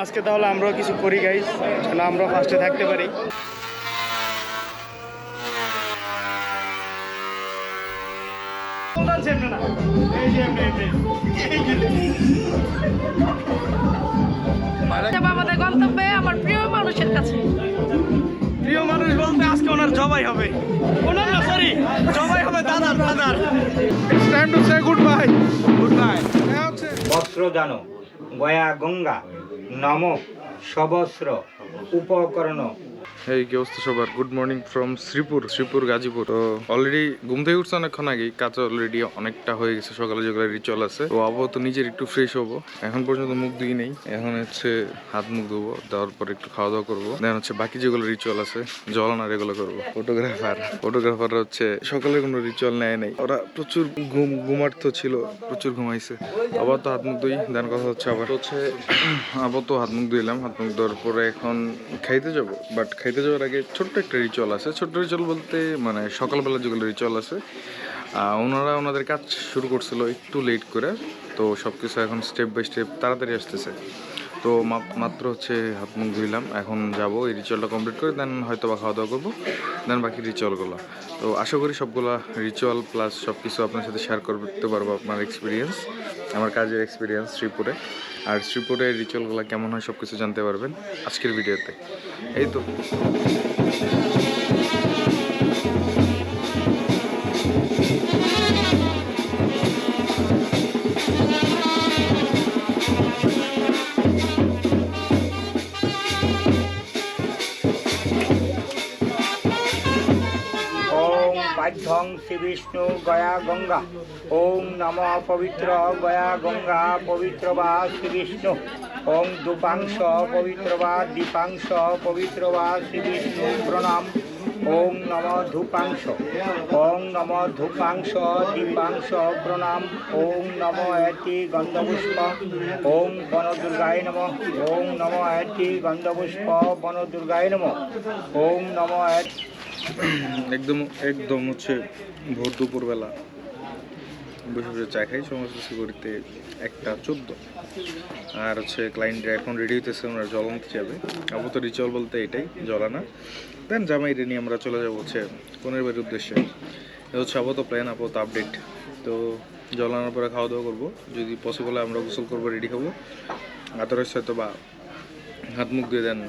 আজকে তাহলে আমরাও কিছু করি গাইস, যেন আমরা ফার্স্টে থাকতে পারি। আমাদের গন্তব্যে আমার প্রিয় মানুষের কাছে। প্রিয় মানুষ বলতে আজকে ওনার জবাই হবে, ওনার না সরি জবাই হবে দাদার। It's time to say goodbye. বস্ত্র জানো গয়া গঙ্গা নম সবস্র উপকরণ। এই কি অবস্থা সবার? Good morning from Sreepur Gazipur. তো অলরেডি ঘুম থেকে উঠছে অনেকক্ষণ আগেই, কাজ অলরেডি অনেকটা হয়ে গেছে। সকালে যেগুলো রিচুয়াল আছে তো আপাতত নিজের একটু ফ্রেশ হবো। এখন পর্যন্ত মুখ ধুই নেই, এখন হচ্ছে হাত মুখ ধুবো, দেওয়ার পর একটু খাওয়া দাওয়া করবো। দেন হচ্ছে বাকি যেগুলো রিচুয়াল আছে জল আনার এগুলো করবো। ফটোগ্রাফাররা হচ্ছে সকালে কোনো রিচুয়াল নেয় নাই, ওরা প্রচুর ঘুমার্থ ছিল, প্রচুর ঘুমাইছে। আবার তো হাত মুখ ধুই, দেন কথা হচ্ছে আবার হচ্ছে আবার তো হাত মুখ ধুইলাম। হাত মুখ ধোয়ার পরে এখন খাইতে যাবো, বাট খাইতে যাওয়ার আগে ছোট্ট একটা রিচুয়াল আছে। ছোট্ট রিচুয়াল বলতে মানে সকালবেলা যেগুলো রিচুয়াল আছে, ওনারা ওনাদের কাজ শুরু করছিল একটু লেট করে, তো সব কিছু এখন স্টেপ বাই স্টেপ তাড়াতাড়ি আসতেছে। তো মাত্র হচ্ছে হাত মুখ ধুইলাম, এখন যাব এই রিচুয়ালটা কমপ্লিট করে দেন হয়তো বা খাওয়া দাওয়া করবো, দেন বাকি রিচুয়ালগুলো। তো আশা করি সবগুলো রিচুয়াল প্লাস সব কিছু আপনার সাথে শেয়ার করতে পারবো, আপনার এক্সপিরিয়েন্স, আমার কাজের এক্সপিরিয়েন্স শ্রীপুরে। আর শ্রীপুরের রিচুয়ালগুলো কেমন হয় সব কিছু জানতে পারবেন আজকের ভিডিওতে। এই তো বাধ্যং শ্রী বিষ্ণু গয়া গঙ্গা ওম নম পবিত্র গয়া গঙ্গা পবিত্র বা শ্রী বিষ্ণু ওম দুপাংশ পবিত্র বা দীপাংশ পবিত্র বা শ্রী বিষ্ণু প্রণাম ওম নম ধূপাংশ ওম নম ধূপাংশ দীপাংশ প্রণাম ওম নম এতি গন্ধপুষ্প ওম বনদুর্গায় নম ওম নম এতি গন্ধপুষ্প বনদুর্গায় নম ওম নম একদম হচ্ছে ভোর দুপুরবেলা বসে বসে চা খাই। সমস্ত সিকিউরিতে 1:14 আর হচ্ছে ক্লায়েন্টরা এখন রেডি হইতেছে, ওনারা জল আনতে যাবে। আপাতত রিচুয়াল বলতে এটাই, জল আনা। দেন জামাইরে নিয়ে আমরা চলে যাবো হচ্ছে কোনের বাড়ির উদ্দেশ্যে। এটা হচ্ছে আপাতত প্ল্যান, আপাতত আপডেট। তো জল আনার পরে খাওয়া দাওয়া করবো, যদি পসিবল হয় আমরা গোসল করবো, রেডি হবো। আদারস হয়তো বা হাত মুখ দিয়ে দেন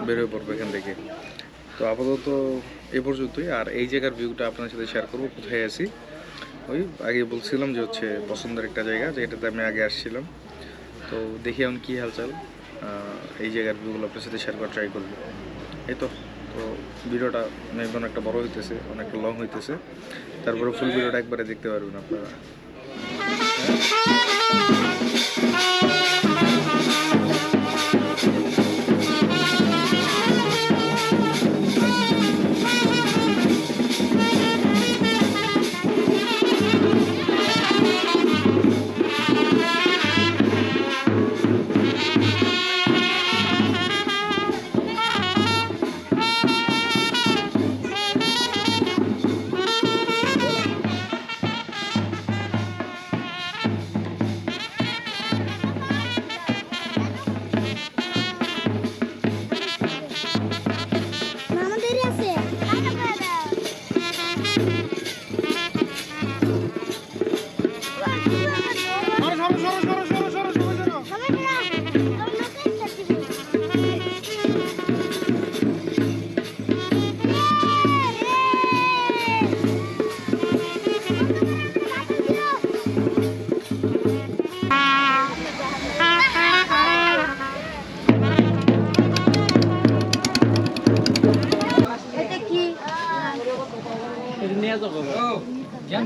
বের হয়ে পড়বো এখান থেকে। তো আপাতত এ পর্যন্তই। আর এই জায়গার ভিউটা আপনার সাথে শেয়ার করবো, কোথায় আছি। ওই আগে বলছিলাম যে হচ্ছে পছন্দের একটা জায়গা, যেটাতে আমি আগে আসছিলাম। তো দেখি এখন কী হালচাল, এই জায়গার ভিউগুলো আপনার সাথে শেয়ার করার ট্রাই করবো। এই তো ভিডিওটা মেবি অনেকটা বড় হইতেছে, অনেকটা লং হইতেছে, তারপরে ফুল ভিডিওটা একবারে দেখতে পারবেন আপনারা।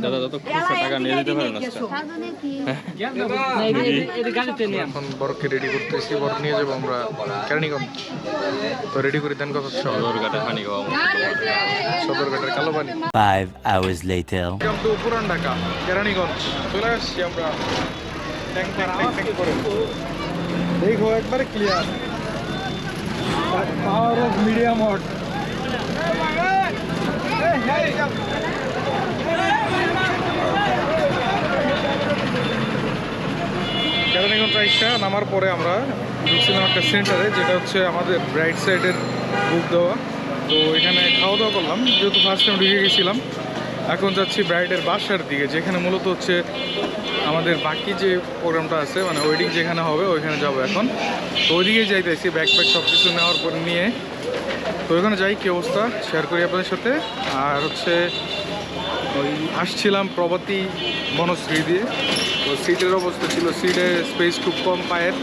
দাদা যত খুচরা টাকা নিয়ে দিতে পারেন এখন বরকে রেডি করতেছি, বরক নিয়ে যাবো আমরা কেরানীগঞ্জ। তো রেডি করে দেন কথা সদরঘাটের পানি খাওয়া, সদরঘাটের কালো পানি। 5 hours later তো পুরান ঢাকা কেরানীগঞ্জ চলে আসছি আমরা। ট্যাঙ্ক করে দেখো একবারে clear. Power of media mod. Keraniganj আইসা নামার পরে আমরা ঢুকছিলাম একটা সেন্টারে, যেটা হচ্ছে আমাদের ব্রাইট সাইডের বুক দেওয়া। তো এখানে খাওয়া দাওয়া করলাম, যেহেতু ফার্স্ট টাইম ঢুকে গেছিলাম। এখন যাচ্ছি ব্রাইডের বাসার দিকে, যেখানে মূলত হচ্ছে আমাদের বাকি যে প্রোগ্রামটা আছে, মানে ওয়েডিং যেখানে হবে ওইখানে যাবো এখন। তো ওইদিকে যাইতেছি ব্যাগ সব কিছু নেওয়ার পর নিয়ে। তো ওইখানে যাই, কী অবস্থা শেয়ার করি আপনাদের সাথে। আর হচ্ছে ওই আসছিলাম প্রভাতী বনশ্রী দিয়ে, তো সিটের অবস্থা ছিল, সিটের স্পেস খুব কম, পায়ের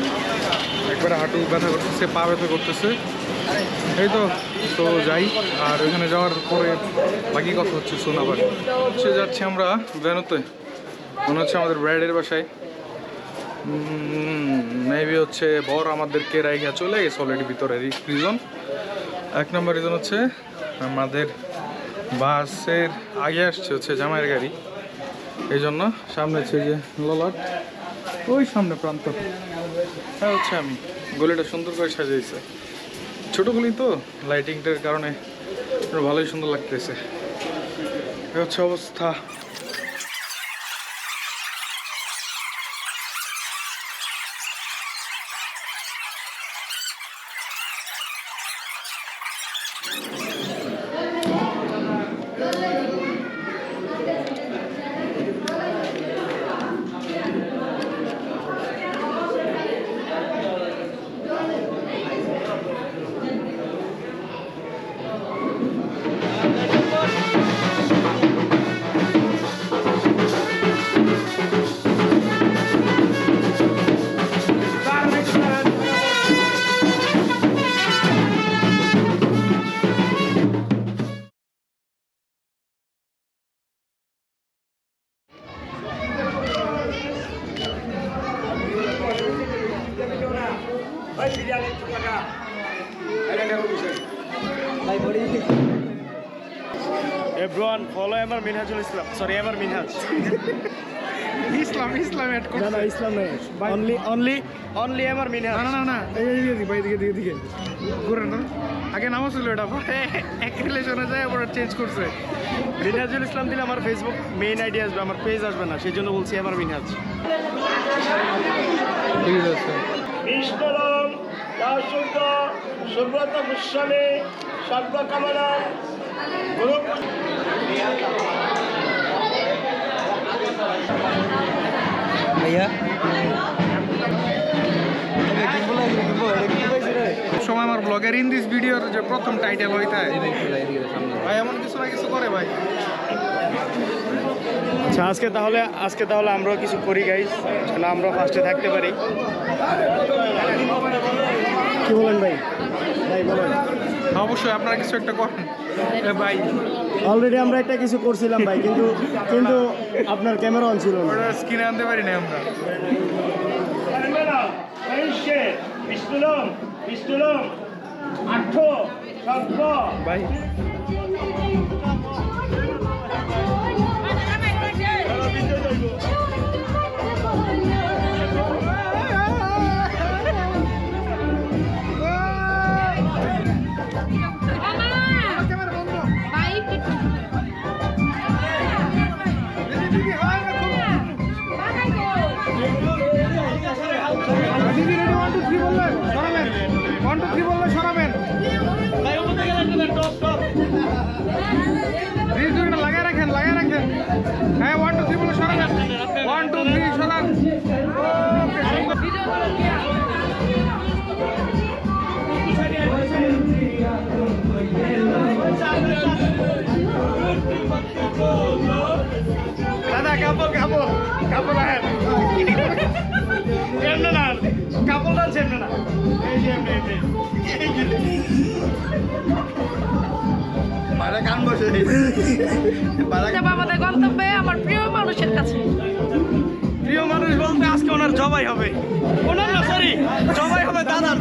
একবারে হাঁটু ব্যথা করতেছে, পা ব্যথা করতেছে। এই তো তো যাই। আর ওইখানে যাওয়ার পরে বাকি কথা হচ্ছে সোনাবাড়ি হচ্ছে যাচ্ছি আমরা ভ্যানুতে, মনে হচ্ছে আমাদের ব্রাইডের বাসায়। মেবি হচ্ছে বর আমাদেরকে রাইখা চলে গেছে অলরেডি ভিতরে। রিজন, 1 নম্বর রিজন হচ্ছে আমাদের বাসের আগে আসছে হচ্ছে জামাইয়ের গাড়ি, এই জন্য সামনে হচ্ছে যে ললাট, ওই সামনে প্রান্ত, হ্যাঁ হচ্ছে আমি গলিটা সুন্দর করে সাজিয়েছে, ছোটো গলি তো লাইটিংটার কারণে ভালোই সুন্দর লাগতেছে। এই হচ্ছে অবস্থা। Everyone follow Amar Minhajul Islam. Sorry, Amar Minhaj. ইসলাম অ্যাড না না ইসলাম নয়, only Amar Minhaj. না এইদিকে ভাই, দিকে ঘুরেন না। আগে নামও ছিল এটা, পরে এক রিলেশনে যায় আবার চেঞ্জ করছে। মিনহাজুল ইসলাম দিলে আমার ফেসবুক মেইন আইডি আসবে, আমার পেজ আসবে না, সেই জন্য বলছি আমার মিনহাজ। ঠিক আছে। বিষ্ণুরম দাসুদ্ধ সুব্রত গোস্বামী সর্বকামনা গুরু। সময় আমার ব্লগের ইন দিস ভিডিওর যে প্রথম টাইটেল হইতা ভাই এমন কিছু না কিছু করে ভাই। আচ্ছা আজকে তাহলে আমরাও কিছু করি গাইস, যেন আমরা ফার্স্টে থাকতে পারি। কি বলেন ভাই? ভাই বলেন। অবশ্যই আপনারা কিছু একটা করেন ভাই। অলরেডি আমরা একটা কিছু করছিলাম ভাই, কিন্তু আপনার ক্যামেরা অন ছিল না, ওটা স্ক্রিনে আনতে পারি না আমরা। বিষ্ণুরম আঠ সর্ব ভাই লাগাই রাখেন। হ্যাঁ 1 2 3 বলে সরাবেন। 1 2 3 সরান। দাদা কাপড় আহেন এমনি না, কাপড় ডালছে এমনি না, এই যে এমনি যাবো আমাদের গন্তব্যে, আমার প্রিয় মানুষের কাছে। প্রিয় মানুষ বলতে আজকে ওনার জবাই হবে, ওনার না সরি জবাই হবে দাদার।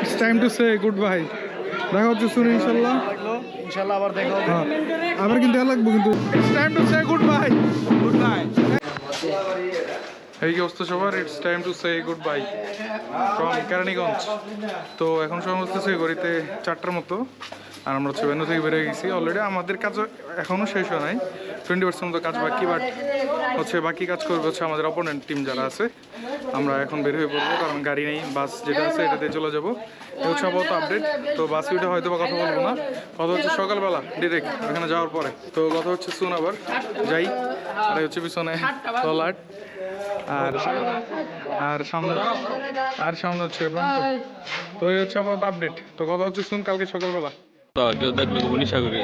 It's time to say goodbye. দেখা হচ্ছে শুনে ইনশাল্লাহ। ইনশাল্লাহ আবার দেখা হবে। হ্যাঁ আবার কিন্তু দেওয়া লাগবে কিন্তু। It's time to say goodbye. Goodbye. এই কি অবস্থা সবার? It's time to say good buy from Keraniganj. তো এখন সময় হচ্ছে ঘড়িতে 4টার মতো, আর আমরা হচ্ছে ভেন্যু থেকে বেরিয়ে গেছি অলরেডি। আমাদের কাজ এখনও শেষ হয় নাই, 20% মতো কাজ বাকি, বাট হচ্ছে বাকি কাজ করবে হচ্ছে আমাদের অপোনেন্ট টিম যারা আছে। আমরা এখন বের হয়ে পড়বো, কারণ গাড়ি নেই, বাস যেটা আছে এটাতে চলে যাবো। এই হচ্ছে আপাতত আপডেট। তো বাস উঠে হয়তো বা কথা বলবো না, কথা হচ্ছে সকালবেলা ডিরেক্ট ওখানে যাওয়ার পরে। তো কথা হচ্ছে শুন আবার যাই। আর এই হচ্ছে পিছনে ললাট, আর সামনে হচ্ছে প্রান্ত। তো এই হচ্ছে আপাতত আপডেট। তো কথা হচ্ছে শুন কালকে সকালবেলা। কেউ দেখলে উনিশা করে